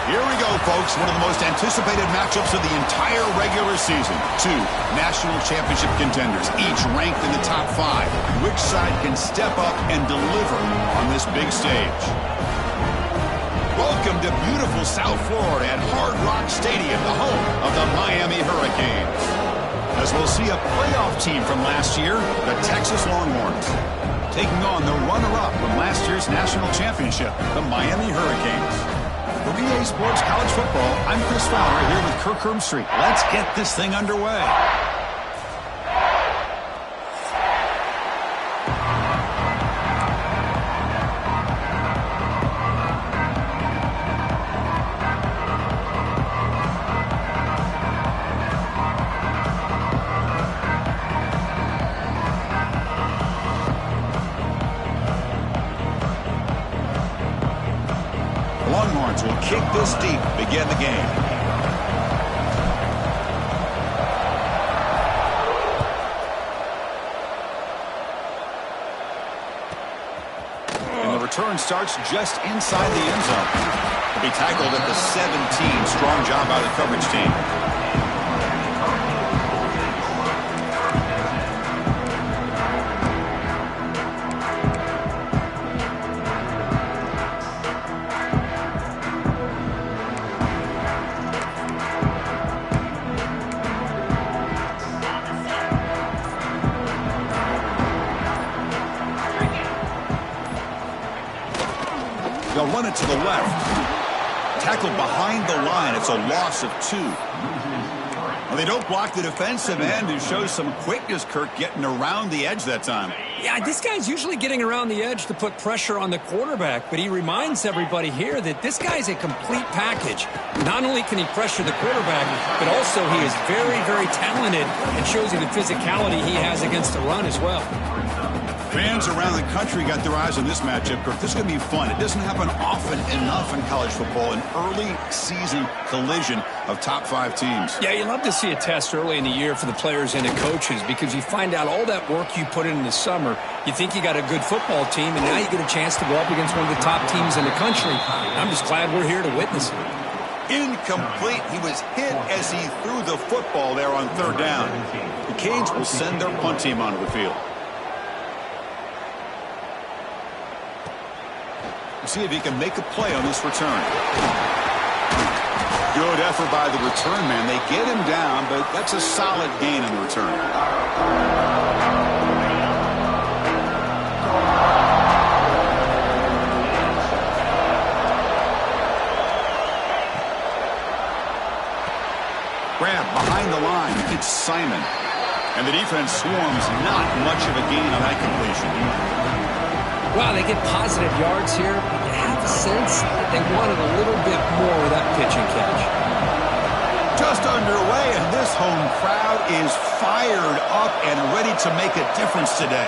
Here we go, folks. One of the most anticipated matchups of the entire regular season. Two national championship contenders, each ranked in the top 5. Which side can step up and deliver on this big stage? Welcome to beautiful South Florida at Hard Rock Stadium, the home of the Miami Hurricanes. As we'll see a playoff team from last year, the Texas Longhorns, taking on the runner-up from last year's national championship, the Miami Hurricanes. For EA Sports College Football, I'm Chris Fowler here with Kirk Herbstreit. Let's get this thing underway. Longhorns will kick this deep to begin the game. And the return starts just inside the end zone. He'll be tackled at the 17. Strong job by the coverage team. They'll run it to the left. Tackled behind the line. It's a loss of 2. Well, they don't block the defensive end, who shows some quickness, Kirk, getting around the edge that time. Yeah, this guy's usually getting around the edge to put pressure on the quarterback, but he reminds everybody here that this guy's a complete package. Not only can he pressure the quarterback, but also he is very, very talented and shows you the physicality he has against the run as well. Fans around the country got their eyes on this matchup, Kirk. This is going to be fun. It doesn't happen often enough in college football, an early season collision of top 5 teams. Yeah, you love to see a test early in the year for the players and the coaches because you find out all that work you put in the summer. You think you got a good football team, and now you get a chance to go up against one of the top teams in the country. I'm just glad we're here to witness it. Incomplete. He was hit as he threw the football there on 3rd down. The Canes will send their punt team onto the field. See if he can make a play on this return. Good effort by the return man. They get him down, but that's a solid gain on the return. Grab behind the line. It's Simon. And the defense swarms. Not much of a gain on that completion. Wow, they get positive yards here, but you have a sense that they wanted a little bit more of that pitch and catch. Just underway, and this home crowd is fired up and ready to make a difference today.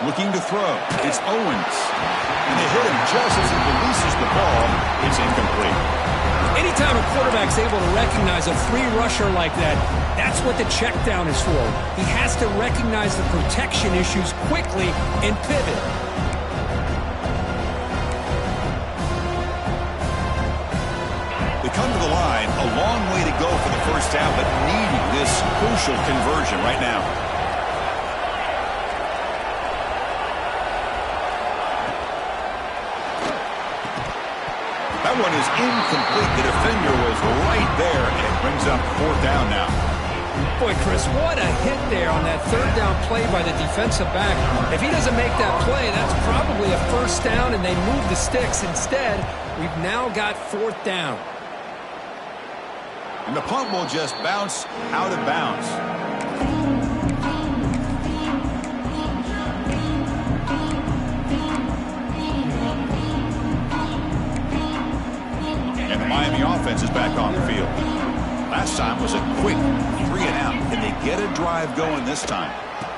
Looking to throw. It's Owens. And they hit him just as he releases the ball. It's incomplete. Anytime a quarterback's able to recognize a free rusher like that, that's what the check down is for. He has to recognize the protection issues quickly and pivot. Come to the line, a long way to go for the first down, but needing this crucial conversion right now. That one is incomplete. The defender was right there, and it brings up 4th down now. Boy, Chris, what a hit there on that 3rd down play by the defensive back. If he doesn't make that play, that's probably a 1st down, and they move the sticks. Instead, we've now got 4th down. And the punt will just bounce out of bounds. And the Miami offense is back on the field. Last time was a quick 3 and out. Can they get a drive going this time?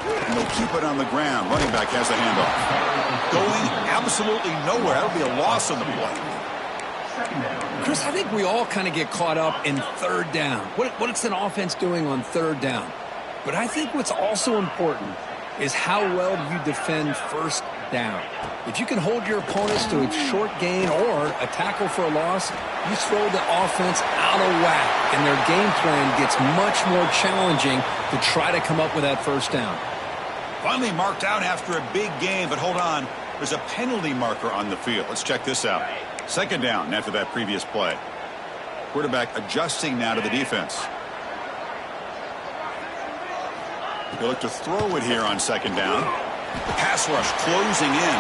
And they'll keep it on the ground. Running back has the handoff. Going absolutely nowhere. That'll be a loss on the play. Chris, I think we all kind of get caught up in 3rd down. What's an offense doing on 3rd down? But I think what's also important is how well do you defend 1st down. If you can hold your opponents to a short gain or a tackle for a loss, you throw the offense out of whack, and their game plan gets much more challenging to try to come up with that first down. Finally marked out after a big game, but hold on. There's a penalty marker on the field. Let's check this out. Second down after that previous play. Quarterback adjusting now to the defense. They look to throw it here on second down. The pass rush closing in.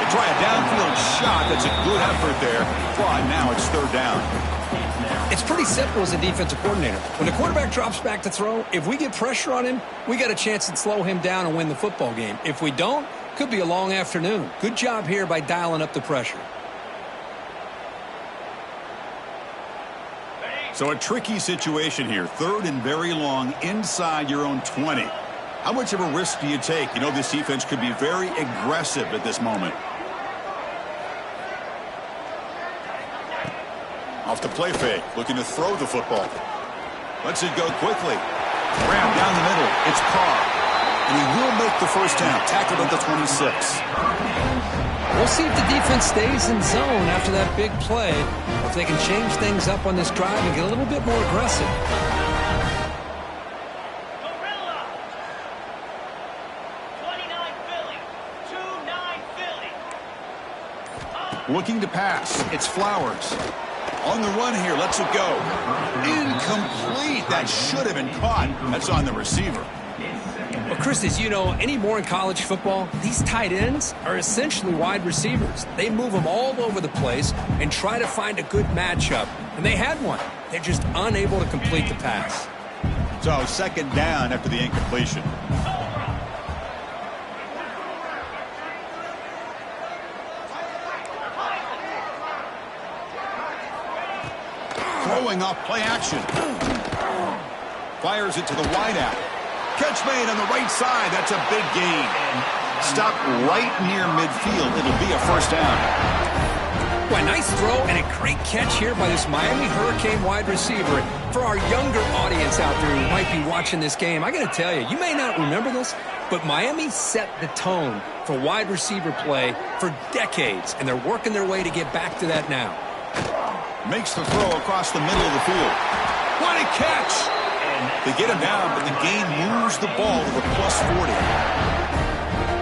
They try a downfield shot. That's a good effort there. But now it's third down. It's pretty simple as a defensive coordinator. When the quarterback drops back to throw, if we get pressure on him, we got a chance to slow him down and win the football game. If we don't, could be a long afternoon. Good job here by dialing up the pressure. So a tricky situation here. Third and very long inside your own 20. How much of a risk do you take? You know this defense could be very aggressive at this moment. Off the play fake, looking to throw the football. Lets it go quickly. Grab down the middle. It's Carr. And he will make the first down. Tackled at the 26. We'll see if the defense stays in zone after that big play, or if they can change things up on this drive and get a little bit more aggressive. Gorilla. 29 Philly. 2-9 Philly. Looking to pass. It's Flowers. On the run here. Lets it go. Incomplete. That should have been caught. That's on the receiver. Well, Chris, as you know, anymore in college football, these tight ends are essentially wide receivers. They move them all over the place and try to find a good matchup. And they had one. They're just unable to complete the pass. So second down after the incompletion. Throwing off play action. Fires it to the wideout. Catch made on the right side. That's a big gain. Stopped right near midfield. It'll be a first down. Well, nice throw and a great catch here by this Miami Hurricane wide receiver. For our younger audience out there who might be watching this game, I got to tell you, you may not remember this, but Miami set the tone for wide receiver play for decades, and they're working their way to get back to that now. Makes the throw across the middle of the field. What a catch! They get him down, but the game moves the ball to the plus 40.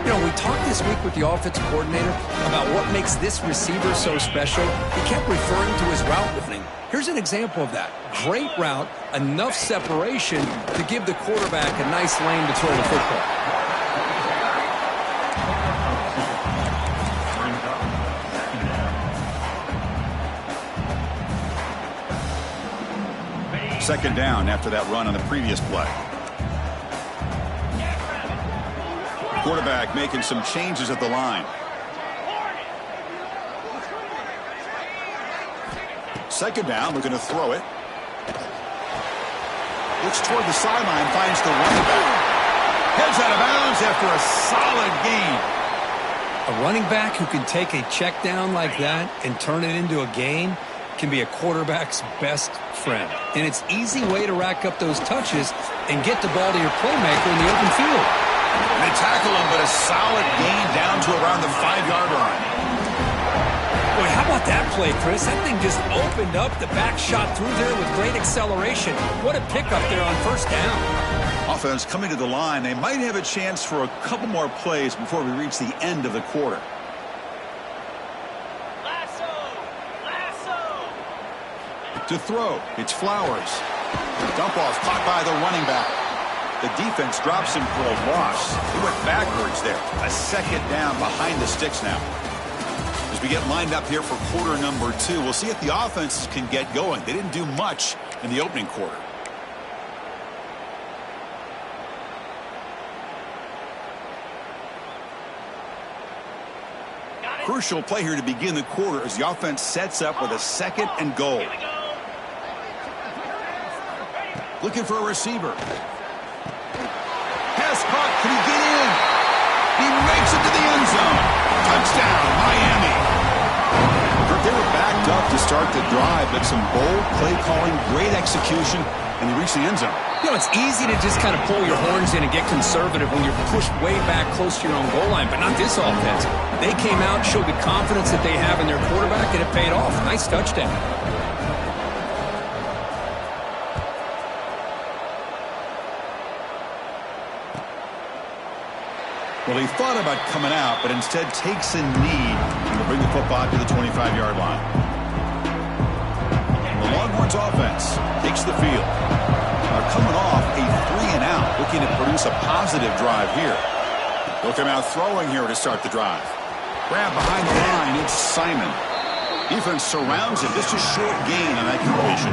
You know, we talked this week with the offensive coordinator about what makes this receiver so special. He kept referring to his route running. Here's an example of that. Great route, enough separation to give the quarterback a nice lane to throw the football. Second down after that run on the previous play. Quarterback making some changes at the line. Second down, looking to throw it. Looks toward the sideline, finds the running back. Heads out of bounds after a solid gain. A running back who can take a check down like that and turn it into a gain can be a quarterback's best friend. And it's an easy way to rack up those touches and get the ball to your playmaker in the open field. They tackle him, but a solid gain down to around the 5-yard line. Boy, how about that play, Chris? That thing just opened up. The back shot through there with great acceleration. What a pickup there on first down. Offense coming to the line. They might have a chance for a couple more plays before we reach the end of the quarter. To throw, it's Flowers. The dump off caught by the running back. The defense drops him for a loss. He went backwards there. A second down behind the sticks now. As we get lined up here for quarter number 2, we'll see if the offense can get going. They didn't do much in the opening quarter. Crucial play here to begin the quarter as the offense sets up with a second and goal. Looking for a receiver. Pass caught. Can he get in? He makes it to the end zone. Touchdown, Miami. They were backed up to start the drive, but some bold play calling, great execution, and they reach the end zone. You know, it's easy to just kind of pull your horns in and get conservative when you're pushed way back close to your own goal line, but not this offense. They came out, showed the confidence that they have in their quarterback, and it paid off. Nice touchdown. Well, he thought about coming out, but instead takes a knee to bring the football to the 25-yard line. The Longhorns offense takes the field. Are coming off a 3-and-out, looking to produce a positive drive here. They'll come out throwing here to start the drive. Grab behind the line, it's Simon. Defense surrounds him, just a short gain on that completion.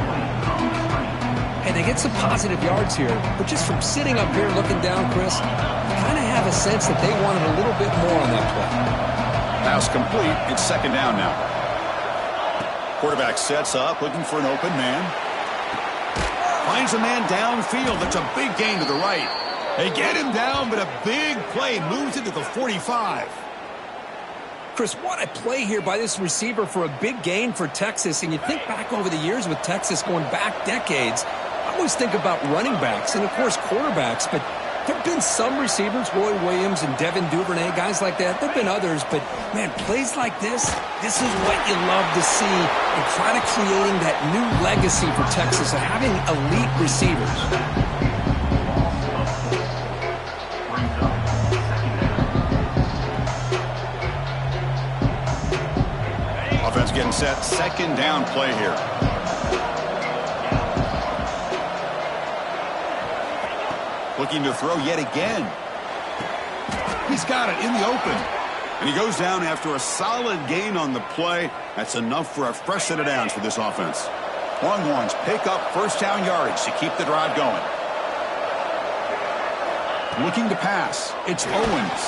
And they get some positive yards here, but just from sitting up here looking down, Chris, I kind of have a sense that they wanted a little bit more on that play. Pass complete. It's second down now. Quarterback sets up, looking for an open man. Finds a man downfield. That's a big gain to the right. They get him down, but a big play moves into the 45. Chris, what a play here by this receiver for a big gain for Texas. And you think back over the years with Texas going back decades, I always think about running backs and, of course, quarterbacks. But there have been some receivers, Roy Williams and Devin Duvernay, guys like that. There have been others. But, man, plays like this is what you love to see and kind of creating that new legacy for Texas of having elite receivers. Offense getting set. Second down play here. Looking to throw yet again. He's got it in the open. And he goes down after a solid gain on the play. That's enough for a fresh set of downs for this offense. Longhorns pick up first down yardage to keep the drive going. Looking to pass. It's Owens.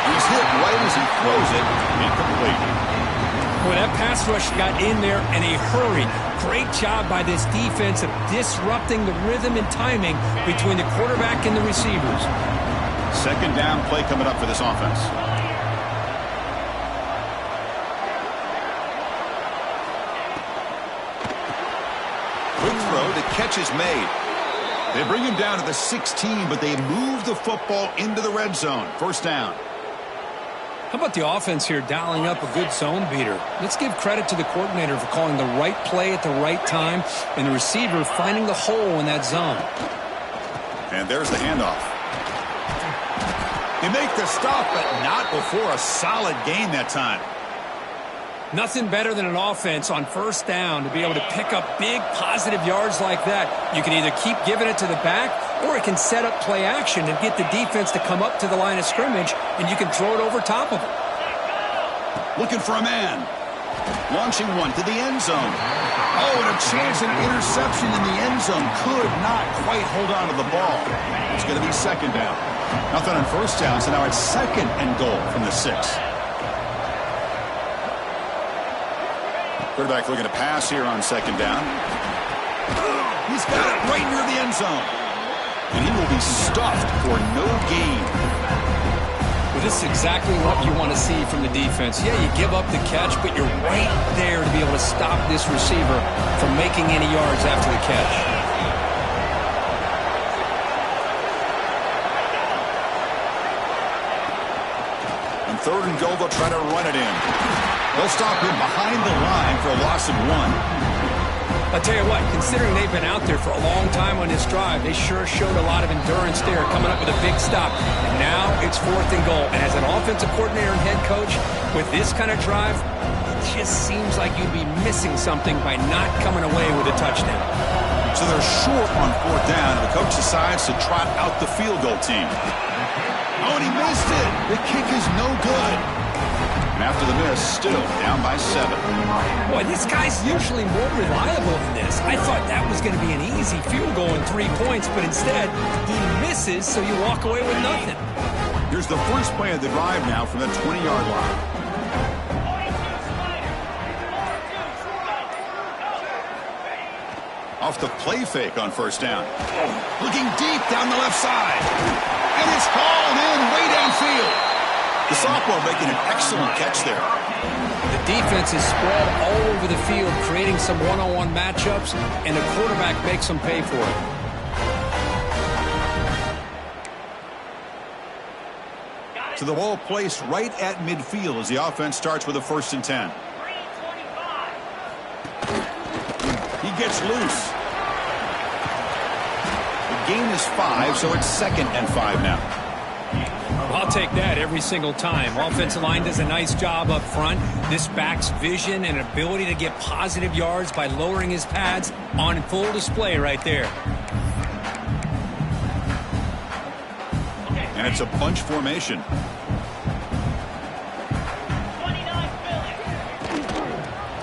He's hit right as he throws it. Incomplete. Boy, that pass rush got in there in a hurry. Great job by this defense of disrupting the rhythm and timing between the quarterback and the receivers. Second down play coming up for this offense. Quick throw, the catch is made. They bring him down to the 16, but they move the football into the red zone. First down. How about the offense here dialing up a good zone beater? Let's give credit to the coordinator for calling the right play at the right time and the receiver finding the hole in that zone. And there's the handoff. They make the stop, but not before a solid gain that time. Nothing better than an offense on first down to be able to pick up big positive yards like that. You can either keep giving it to the back or it can set up play action and get the defense to come up to the line of scrimmage and you can throw it over top of them. Looking for a man. Launching one to the end zone. Oh, and a chance at an interception in the end zone. Could not quite hold on to the ball. It's going to be second down. Nothing on first down, so now it's second and goal from the 6. Quarterback looking to pass here on second down. He's got it right near the end zone. And he will be stuffed for no gain. Well, this is exactly what you want to see from the defense. Yeah, you give up the catch, but you're right there to be able to stop this receiver from making any yards after the catch. On third and goal, they'll try to run it in. They'll stop him behind the line for a loss of 1. I'll tell you what, considering they've been out there for a long time on this drive, they sure showed a lot of endurance there, coming up with a big stop. And now it's fourth and goal. And as an offensive coordinator and head coach, with this kind of drive, it just seems like you'd be missing something by not coming away with a touchdown. So they're short on fourth down, and the coach decides to trot out the field goal team. Oh, and he missed it. The kick is no good. And after the miss, still down by 7. Boy, this guy's usually more reliable than this. I thought that was going to be an easy field goal in 3 points, but instead, he misses, so you walk away with nothing. Here's the first play of the drive now from the 20-yard line. Off the play fake on first down. Looking deep down the left side. And it's hauled in way downfield. The sophomore making an excellent catch there. The defense is spread all over the field, creating some one-on-one matchups, and the quarterback makes them pay for it. To the ball placed right at midfield as the offense starts with a 1st and 10. 3:25. He gets loose. The gain is 5, so it's 2nd and 5 now. I'll take that every single time. Offensive line does a nice job up front. This back's vision and ability to get positive yards by lowering his pads on full display right there. And it's a bunch formation. 29 Philly.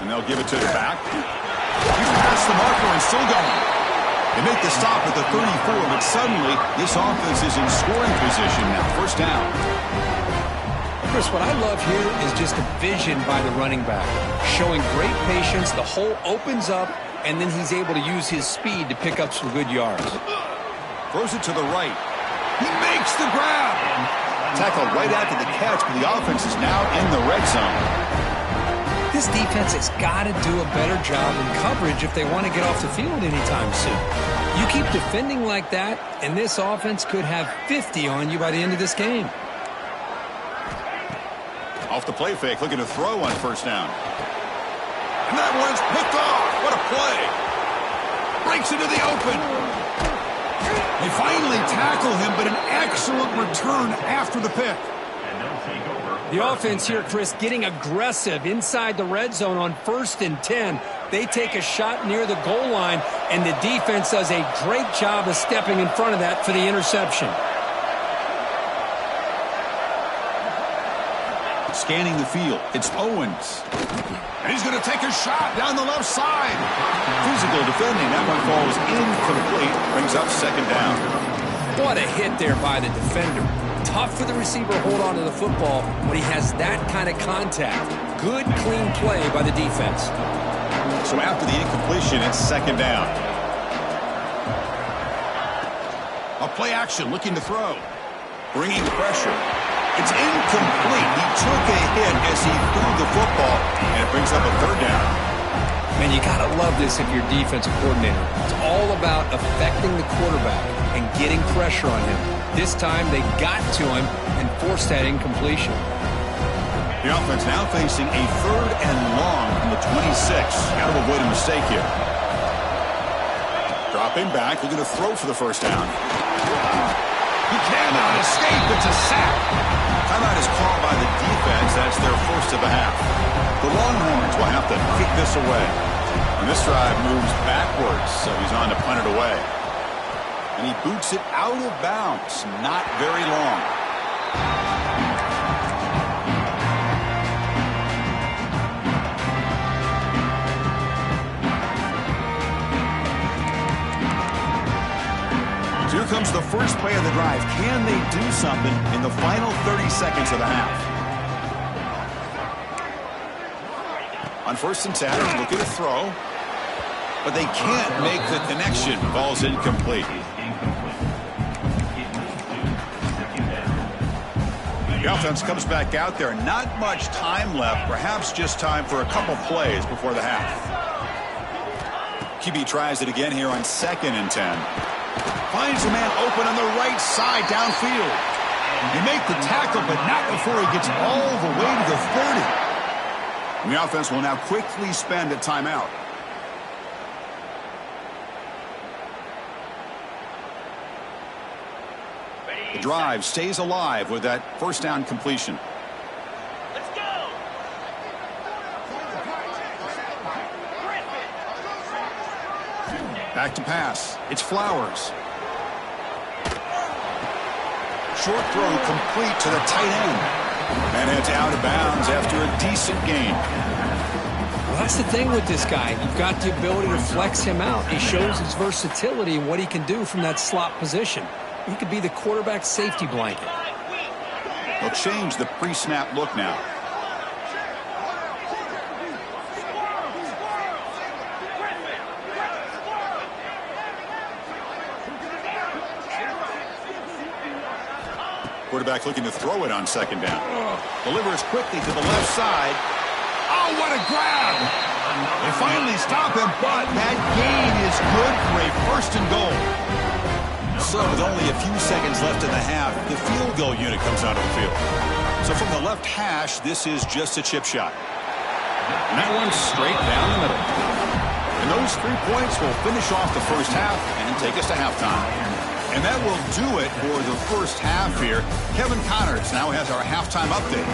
And they'll give it to the back. He's past the marker and still going. They make the stop at the 34, but suddenly this offense is in scoring position now. 1st down. Chris, what I love here is just the vision by the running back. Showing great patience, the hole opens up, and then he's able to use his speed to pick up some good yards. Throws it to the right. He makes the grab. Tackled right after the catch, but the offense is now in the red zone. This defense has got to do a better job in coverage if they want to get off the field anytime soon. You keep defending like that, and this offense could have 50 on you by the end of this game. Off the play fake, looking to throw on 1st down. And that one's picked off. What a play. Breaks into the open. They finally tackle him, but an excellent return after the pick. The offense here, Chris, getting aggressive inside the red zone on 1st and 10. They take a shot near the goal line, and the defense does a great job of stepping in front of that for the interception. Scanning the field, it's Owens. And he's going to take a shot down the left side. Physical defending, that one falls incomplete, brings up 2nd down. What a hit there by the defender. Tough for the receiver to hold on to the football when he has that kind of contact. Good, clean play by the defense. So after the incompletion, it's 2nd down. A play action, looking to throw. Bringing pressure. It's incomplete. He took a hit as he threw the football, and it brings up a 3rd down. Man, you got to love this if you're defensive coordinator. It's all about affecting the quarterback and getting pressure on him. This time, they got to him and forced that incompletion. The offense now facing a 3rd and long from the 26. Got to avoid a mistake here. Dropping back, looking to throw for the 1st down. He cannot escape. It's a sack. Timeout is called by the defense. That's their 1st of the half. The Longhorns will have to kick this away. And this drive moves backwards, so he's on to punt it away. And he boots it out of bounds. Not very long. So here comes the first play of the drive. Can they do something in the final 30 seconds of the half? On 1st and 10, looking to throw. But they can't make the connection. Ball's incomplete. The offense comes back out there. Not much time left. Perhaps just time for a couple plays before the half. QB tries it again here on 2nd and 10. Finds a man open on the right side downfield. He make the tackle, but not before he gets all the way to the 30. And the offense will now quickly spend a timeout. The drive stays alive with that 1st down completion. Let's go. Back to pass. It's Flowers. Short throw complete to the tight end. And it's out of bounds after a decent gain. Well, that's the thing with this guy. You've got the ability to flex him out. He shows his versatility and what he can do from that slot position. He could be the quarterback safety blanket. They'll change the pre-snap look now. Quarterback looking to throw it on 2nd down. Delivers quickly to the left side. Oh, what a grab! They finally stop him, but that gain is good for a first and goal. So with only a few seconds left in the half, the field goal unit comes onto the field. So from the left hash, this is just a chip shot. And that one's straight down the middle. And those 3 points will finish off the first half and take us to halftime. And that will do it for the first half here. Kevin Connors now has our halftime update.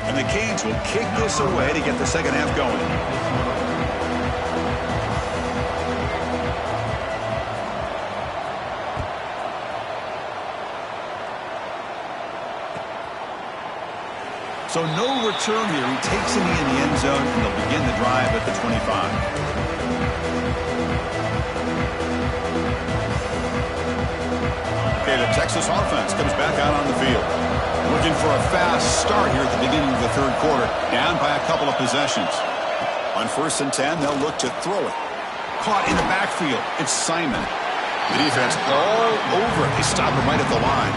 And the Canes will kick this away to get the second half going. So no return here. He takes a knee in the end zone, and they'll begin the drive at the 25. Okay, the Texas offense comes back out on the field. Looking for a fast start here at the beginning of the third quarter, down by a couple of possessions. On 1st and 10, they'll look to throw it. Caught in the backfield. It's Simon. The defense all over it. They stop him right at the line.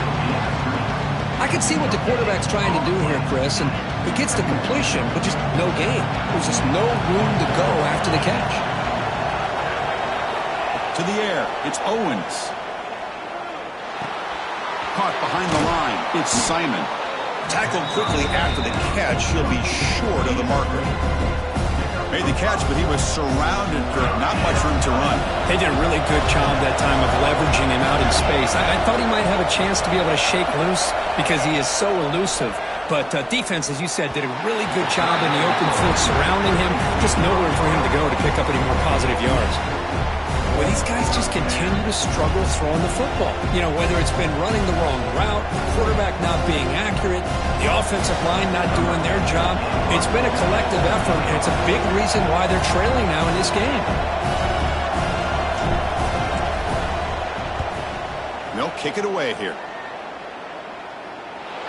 I can see what the quarterback's trying to do here, Chris, and he gets the completion, but just no gain. There's just no room to go after the catch. To the air, it's Owens. Caught behind the line, it's Simon. Tackled quickly after the catch, he'll be short of the marker. Made the catch, but he was surrounded, Kurt. Not much room to run. They did a really good job that time of leveraging him out in space. I thought he might have a chance to be able to shake loose because he is so elusive. But defense, as you said, did a really good job in the open field surrounding him. Just nowhere for him to go to pick up any more positive yards. Well, these guys just continue to struggle throwing the football. You know, whether it's been running the wrong route, the quarterback not being accurate, the offensive line not doing their job. It's been a collective effort, and it's a big reason why they're trailing now in this game. They'll kick it away here.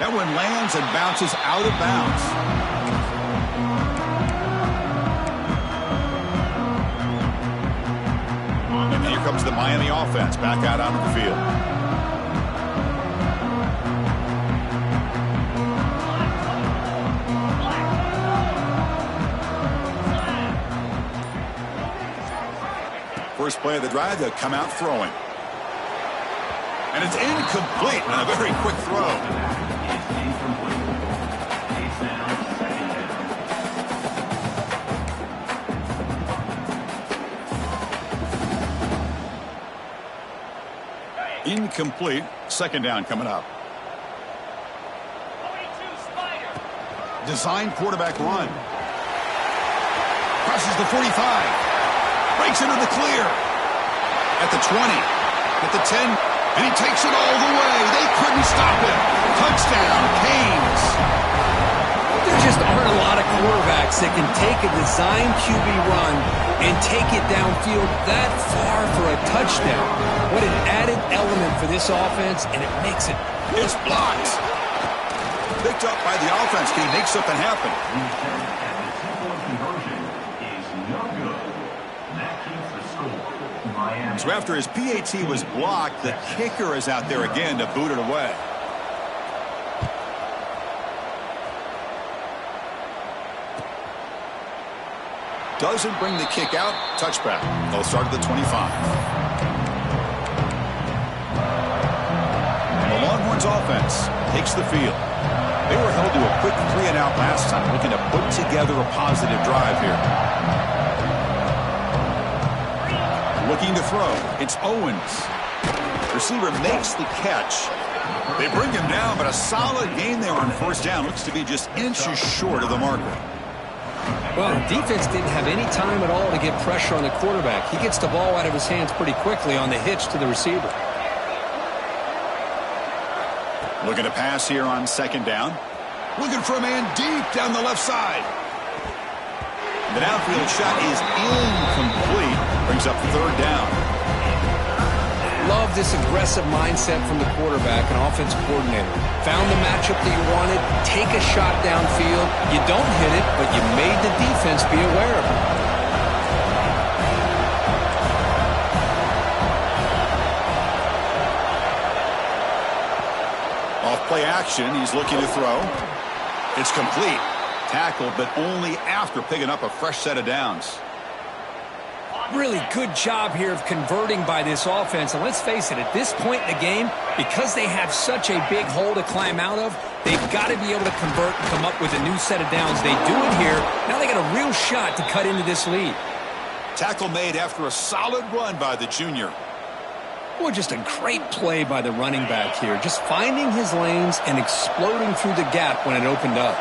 That one lands and bounces out of bounds. Here comes the Miami offense back out onto the field. First play of the drive, they'll come out throwing. And it's incomplete on a very quick throw. Incomplete. Second down coming up. Design quarterback run. Crosses the 45. Breaks into the clear. At the 20. At the 10. And he takes it all the way. They couldn't stop him. Touchdown, Canes. There just aren't a lot of quarterbacks that can take a design QB run and take it downfield that far for a touchdown. What an added element for this offense, and it makes it. It's blocked. Picked up by the offense. Can he make something happen? So after his PAT was blocked, the kicker is out there again to boot it away. Doesn't bring the kick out. Touchback. They'll start at the 25. The Longhorns offense takes the field. They were held to a quick 3-and-out last time, looking to put together a positive drive here. Looking to throw. It's Owens. Receiver makes the catch. They bring him down, but a solid gain there on first down. Looks to be just inches short of the marker. Well, the defense didn't have any time at all to get pressure on the quarterback. He gets the ball out of his hands pretty quickly on the hitch to the receiver. Looking to pass here on second down. Looking for a man deep down the left side. The downfield shot is incomplete. Brings up third down. Love this aggressive mindset from the quarterback and offensive coordinator. Found the matchup that you wanted. Take a shot downfield. You don't hit it, but you made the defense be aware of it. Off play action. He's looking to throw. It's complete. Tackled, but only after picking up a fresh set of downs. Really good job here of converting by this offense. And let's face it, at this point in the game, because they have such a big hole to climb out of, they've got to be able to convert and come up with a new set of downs. They do it here. Now they got a real shot to cut into this lead. Tackle made after a solid run by the junior. Boy, just a great play by the running back here. Just finding his lanes and exploding through the gap when it opened up.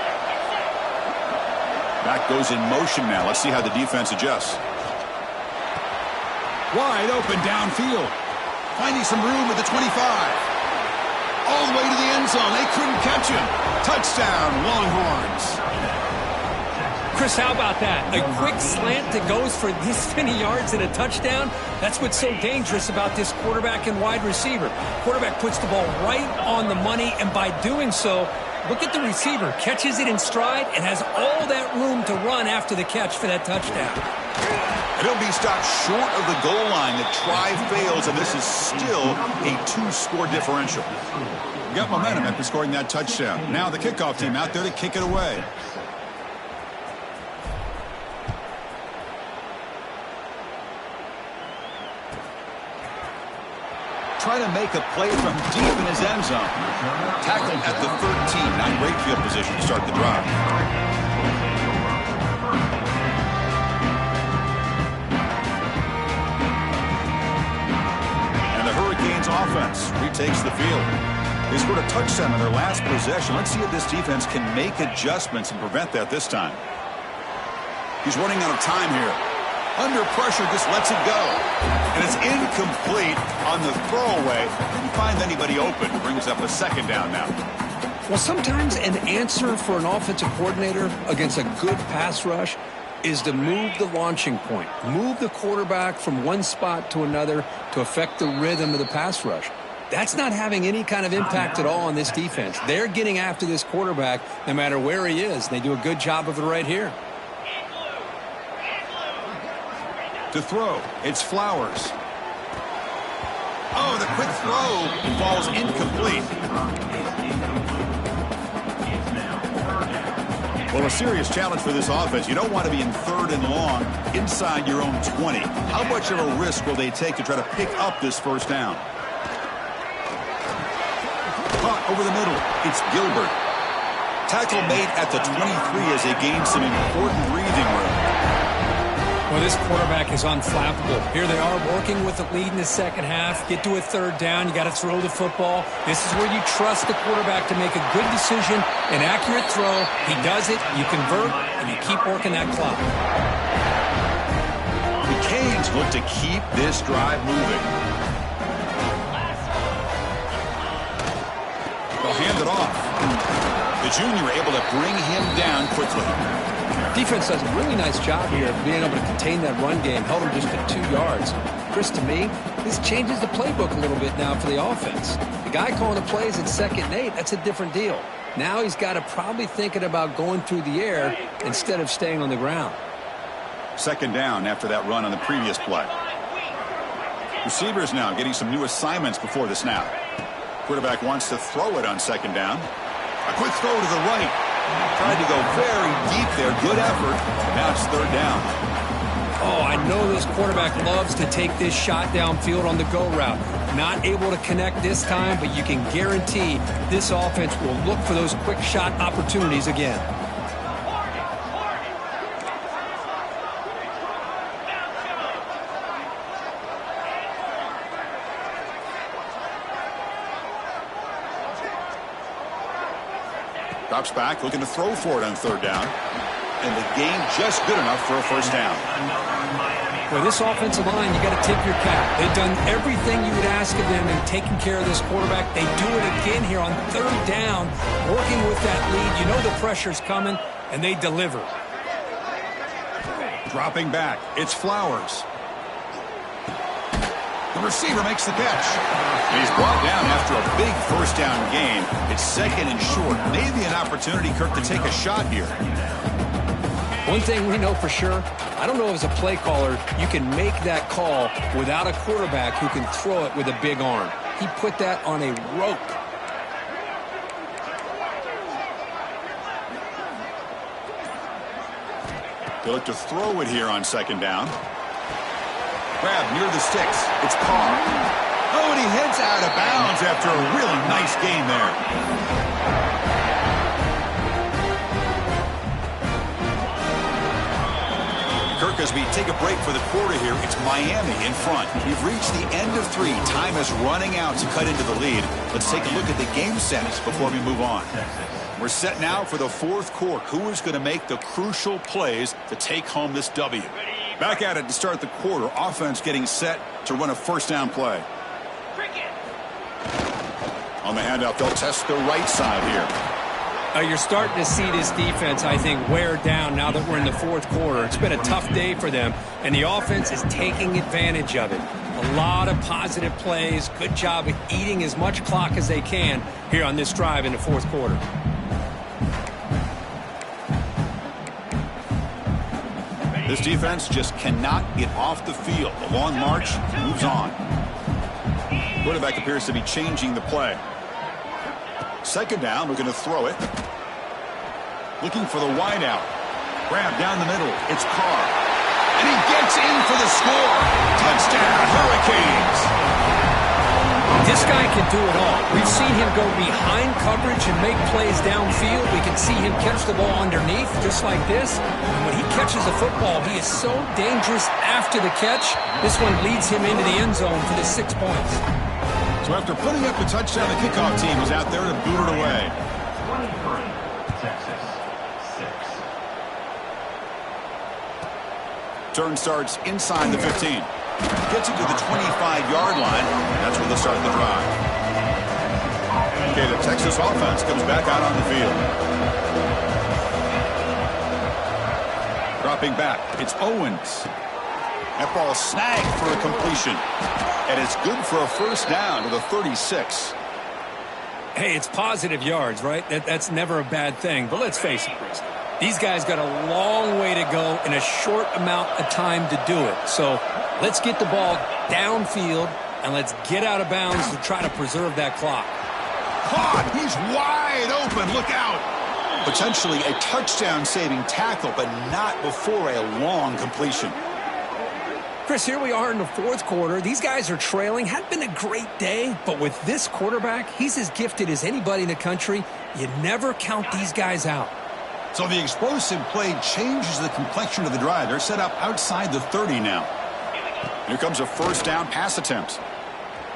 Back goes in motion now. Let's see how the defense adjusts. Wide open downfield. Finding some room at the 25. All the way to the end zone. They couldn't catch him. Touchdown, Longhorns. Chris, how about that? A quick slant that goes for this many yards and a touchdown. That's what's so dangerous about this quarterback and wide receiver. Quarterback puts the ball right on the money, and by doing so, look at the receiver. Catches it in stride and has all that room to run after the catch for that touchdown. And he'll be stopped short of the goal line. The try fails, and this is still a 2-score differential. We got momentum after scoring that touchdown. Now the kickoff team out there to kick it away. Trying to make a play from deep in his end zone. Tackled at the 13. Not great field position to start the drive. And the Hurricanes offense retakes the field. They scored a touchdown on their last possession. Let's see if this defense can make adjustments and prevent that this time. He's running out of time here. Under pressure, just lets it go. And it's incomplete on the throwaway. Didn't find anybody open. Brings up a second down now. Well, sometimes an answer for an offensive coordinator against a good pass rush is to move the launching point. Move the quarterback from one spot to another to affect the rhythm of the pass rush. That's not having any kind of impact at all on this defense. They're getting after this quarterback no matter where he is. They do a good job of it right here. To throw, it's Flowers. Oh, the quick throw falls incomplete. Well, a serious challenge for this offense. You don't want to be in 3rd and long inside your own 20. How much of a risk will they take to try to pick up this first down? Caught over the middle. It's Gilbert. Tackle made at the 23 as they gain some important breathing room. Well, this quarterback is unflappable. Here they are working with the lead in the second half. Get to a 3rd down. You got to throw the football. This is where you trust the quarterback to make a good decision, an accurate throw. He does it, you convert, and you keep working that clock. The Canes look to keep this drive moving. They'll hand it off. The junior able to bring him down quickly. Defense does a really nice job here of being able to contain that run game. Held him just at 2 yards. Chris, to me, this changes the playbook a little bit now for the offense. The guy calling the plays at 2nd and 8, that's a different deal. Now he's got to probably thinking about going through the air instead of staying on the ground. 2nd down after that run on the previous play. Receivers now getting some new assignments before the snap. Quarterback wants to throw it on 2nd down. A quick throw to the right. Tried to go very deep there. Good effort. Now it's 3rd down. Oh, I know this quarterback loves to take this shot downfield on the go route. Not able to connect this time, but you can guarantee this offense will look for those quick shot opportunities again. Drops back, looking to throw for it on 3rd down. And the game just good enough for a first down. For this offensive line, you got to tip your cap. They've done everything you would ask of them in taking care of this quarterback. They do it again here on 3rd down, working with that lead. You know the pressure's coming, and they deliver. Dropping back, it's Flowers. The receiver makes the catch. He's brought down after a big first down gain. It's 2nd and short. Maybe an opportunity, Kirk, to take a shot here. One thing we know for sure, I don't know if as a play caller you can make that call without a quarterback who can throw it with a big arm. He put that on a rope. They look to throw it here on second down. Grab near the sticks. It's Carr. Oh, and he heads out of bounds after a really nice gain there. Kirk, as we take a break for the quarter here, it's Miami in front. We've reached the end of 3. Time is running out to cut into the lead. Let's take a look at the game sets before we move on. We're set now for the fourth quarter. Who is going to make the crucial plays to take home this W? Back at it to start the quarter. Offense getting set to run a first down play. Cricket. On the handoff, they'll test the right side here. You're starting to see this defense, I think, wear down now that we're in the fourth quarter. It's been a tough day for them, and the offense is taking advantage of it. A lot of positive plays. Good job of eating as much clock as they can here on this drive in the fourth quarter. This defense just cannot get off the field. The long march moves on. Quarterback appears to be changing the play. Second down, we're going to throw it. Looking for the wideout. Grab down the middle. It's Carr. And he gets in for the score. Touchdown, Hurricanes. This guy can do it all. We've seen him go behind coverage and make plays downfield. We can see him catch the ball underneath just like this. And when he catches a football, he is so dangerous after the catch. This one leads him into the end zone for the 6 points. So after putting up the touchdown, the kickoff team is out there to boot it away. 23, Texas, 6. Turn starts inside the 15. Gets it to the 25-yard line. That's where they'll start the drive. Okay, the Texas offense comes back out on the field. Dropping back, it's Owens. That ball snagged for a completion. And it's good for a first down to the 36. Hey, it's positive yards, right? That's never a bad thing. But let's face it, Chris. These guys got a long way to go in a short amount of time to do it. So let's get the ball downfield, and let's get out of bounds to try to preserve that clock. Caught! He's wide open. Look out! Potentially a touchdown-saving tackle, but not before a long completion. Chris, here we are in the fourth quarter. These guys are trailing. Hadn't been a great day, but with this quarterback, he's as gifted as anybody in the country. You never count these guys out. So the explosive play changes the complexion of the drive. They're set up outside the 30 now. Here comes a first down pass attempt.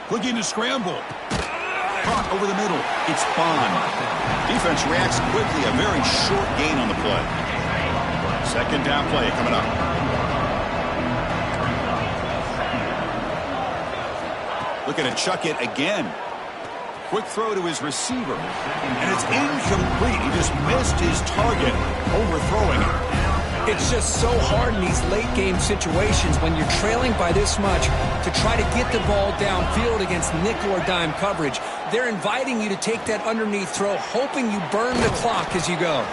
Looking to scramble. Caught over the middle. It's Bond. Defense reacts quickly. A very short gain on the play. Second down play coming up. Looking to chuck it again. Quick throw to his receiver. And it's incomplete. He just missed his target, overthrowing it. It's just so hard in these late-game situations when you're trailing by this much to try to get the ball downfield against nickel or dime coverage. They're inviting you to take that underneath throw, hoping you burn the clock as you go.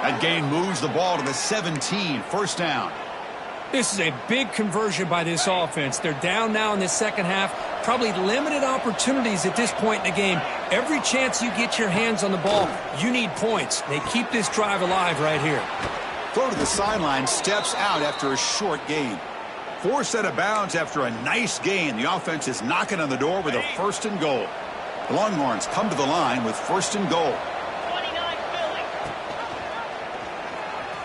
That gain moves the ball to the 17. First down. This is a big conversion by this offense. They're down now in the second half. Probably limited opportunities at this point in the game. Every chance you get your hands on the ball, you need points. They keep this drive alive right here. Throw to the sideline, steps out after a short gain. Forced out of bounds after a nice gain. The offense is knocking on the door with a first and goal. The Longhorns come to the line with first and goal. 29 Philly.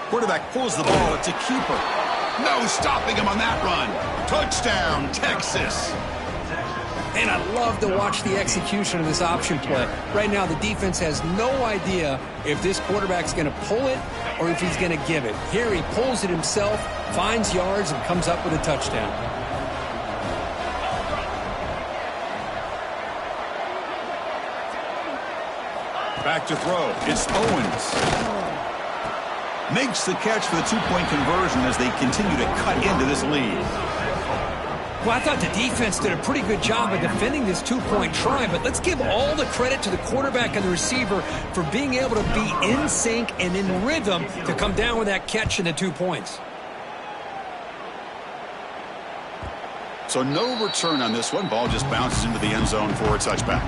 Quarterback pulls the ball. It's a keeper. No stopping him on that run. Touchdown, Texas. And I love to watch the execution of this option play. Right now, the defense has no idea if this quarterback's going to pull it or if he's going to give it. Here he pulls it himself, finds yards, and comes up with a touchdown. Back to throw. It's Owens. Makes the catch for the two-point conversion as they continue to cut into this lead. Well, I thought the defense did a pretty good job of defending this two-point try, but let's give all the credit to the quarterback and the receiver for being able to be in sync and in rhythm to come down with that catch and the 2 points. So no return on this one. Ball just bounces into the end zone for a touchback.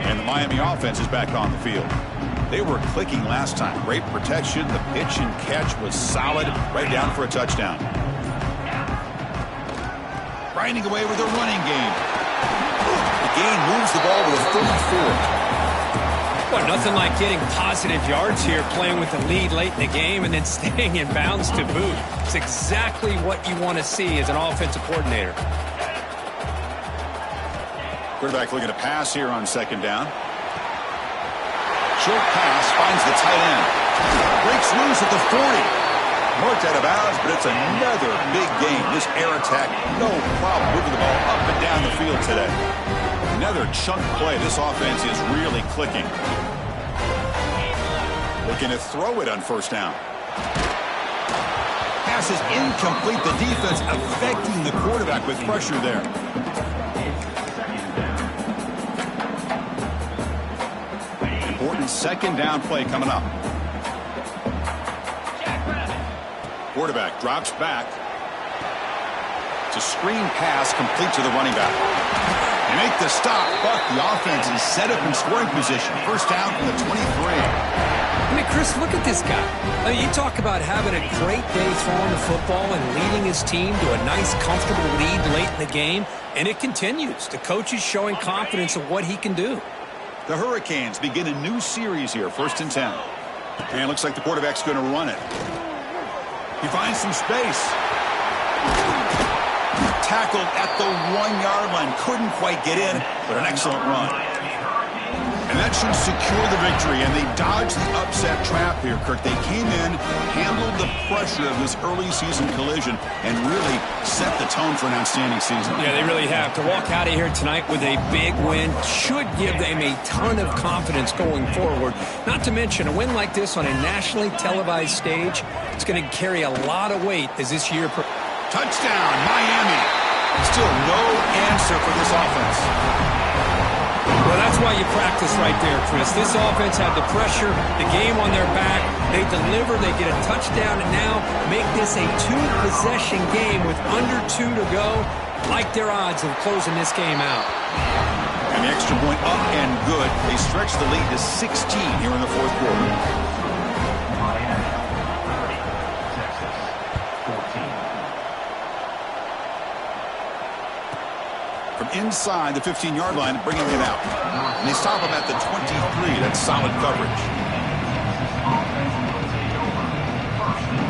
And the Miami offense is back on the field. They were clicking last time. Great protection. The pitch and catch was solid. Right down for a touchdown. Grinding away with a running game. The gain moves the ball to the 34. Well, nothing like getting positive yards here, playing with the lead late in the game and then staying in bounds to boot. It's exactly what you want to see as an offensive coordinator. Quarterback looking to pass here on second down. Short pass finds the tight end. Breaks loose at the 40. Marked out of bounds, but it's another big gain. This air attack, no problem moving the ball up and down the field today. Another chunk play. This offense is really clicking. Looking to throw it on first down. Pass is incomplete. The defense affecting the quarterback with pressure there. Important second down play coming up. Quarterback drops back. It's a screen pass complete to the running back. They make the stop, but the offense is set up in scoring position. First down from the 23. I mean, Chris, look at this guy. I mean, you talk about having a great day throwing the football and leading his team to a nice, comfortable lead late in the game, and it continues. The coach is showing confidence of what he can do. The Hurricanes begin a new series here, 1st and 10. And it looks like the quarterback's going to run it. He finds some space. Tackled at the 1-yard line. Couldn't quite get in, but an excellent run. And that should secure the victory, and they dodged the upset trap here, Kirk. They came in, handled the pressure of this early season collision, and really set the tone for an outstanding season. Yeah, they really have. To walk out of here tonight with a big win should give them a ton of confidence going forward. Not to mention, a win like this on a nationally televised stage, it's going to carry a lot of weight as this year. Touchdown, Miami. Still no answer for this offense. Well, that's why you practice right there, Chris. This offense had the pressure, the game on their back. They deliver, they get a touchdown, and now make this a 2-possession game with under 2 to go. Like their odds of closing this game out. And the extra point up and good. They stretch the lead to 16 here in the 4th quarter. Miami 30, Texas 14. From inside the 15-yard line, bringing it out. And they stop him at the 23. That's solid coverage. Offense will take over 1st and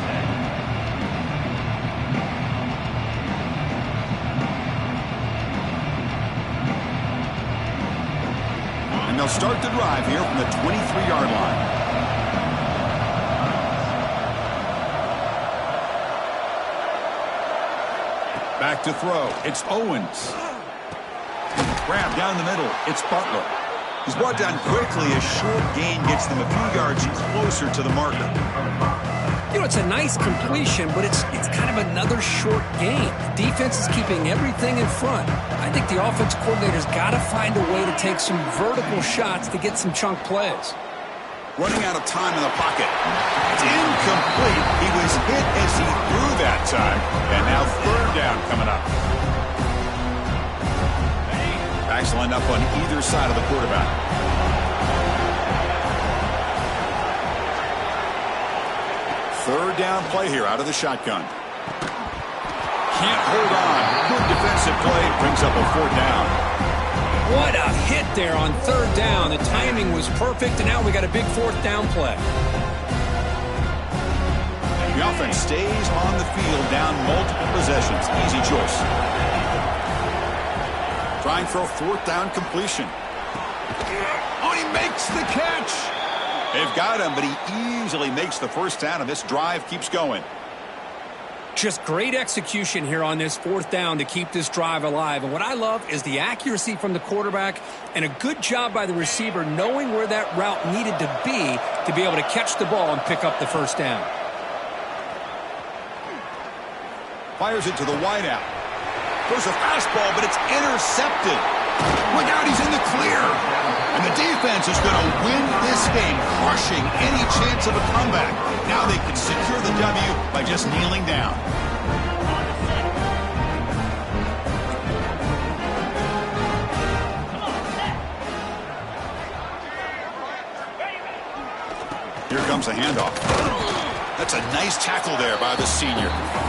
10. And they'll start the drive here from the 23-yard line. Back to throw. It's Owens. Grab down the middle. It's Butler. He's brought down quickly. A short gain gets them a few yards closer to the marker. You know, it's a nice completion, but it's kind of another short gain. The defense is keeping everything in front. I think the offensive coordinator's got to find a way to take some vertical shots to get some chunk plays. Running out of time in the pocket. It's incomplete. He was hit as he threw that time. And now 3rd down coming up. Backs lined up on either side of the quarterback. Third down play here out of the shotgun. Can't hold on. Good defensive play. Brings up a 4th down. What a hit there on 3rd down. The timing was perfect, and now we got a big 4th down play. The offense stays on the field down multiple possessions. Easy choice. Trying for a 4th down completion. Oh, he makes the catch. They've got him, but he easily makes the 1st down, and this drive keeps going. Just great execution here on this 4th down to keep this drive alive. And what I love is the accuracy from the quarterback and a good job by the receiver knowing where that route needed to be able to catch the ball and pick up the 1st down. Fires it to the wideout. Throws a fastball, but it's intercepted. Look out, he's in the clear. And the defense is going to win this game, crushing any chance of a comeback. Now they can secure the W by just kneeling down. comes the handoff. That's a nice tackle there by the senior.